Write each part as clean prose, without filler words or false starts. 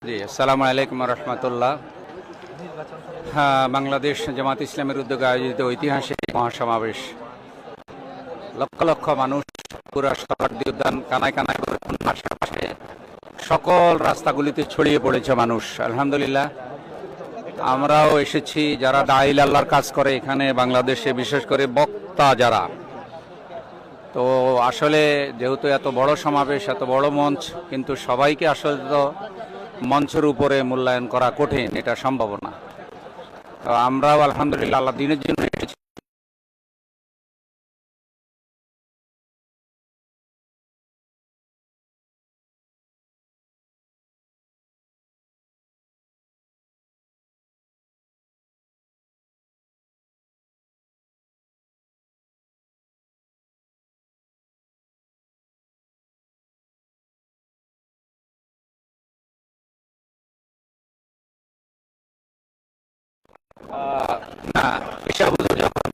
জি, আসসালামু আলাইকুম রহমতুল্লাহ। হ্যাঁ, বাংলাদেশ জামাত ইসলামের উদ্যোগে আয়োজিত ঐতিহাসিক মহাসমাবেশ, লক্ষ লক্ষ মানুষ পুরা শতাব্দী উদ্যান কানায় কানায় করে আশেপাশে সকল রাস্তাগুলিতে ছড়িয়ে পড়েছে মানুষ। আলহামদুলিল্লাহ, আমরাও এসেছি যারা দাইল আল্লাহর কাজ করে এখানে বাংলাদেশে, বিশেষ করে বক্তা যারা। তো আসলে যেহেতু এত বড় সমাবেশ, এত বড় মঞ্চ, কিন্তু সবাইকে আসলে তো মঞ্চের উপরে মূল্যায়ন করা কঠিন, এটা সম্ভব না। তো আমরাও আলহামদুলিল্লাহ আল্লাহ দিনের জন্য এসেছি। না, পেশা হুজুর যখন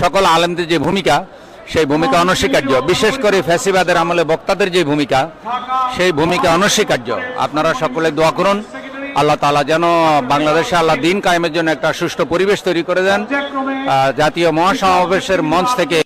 সকল আলেমদের যে ভূমিকা, সেই ভূমিকা অনস্বীকার্য। বিশেষ করে ফ্যাসিবাদের আমলে বক্তাদের যে ভূমিকা, সেই ভূমিকা অনস্বীকার্য। আপনারা সকলে দোয়া করুন আল্লাহ তাআলা যেন বাংলাদেশে আল্লাহ দিন কায়েমের জন্য একটা সুষ্ঠু পরিবেশ তৈরি করে দেন। জাতীয় মহাসমাবেশের মঞ্চ থেকে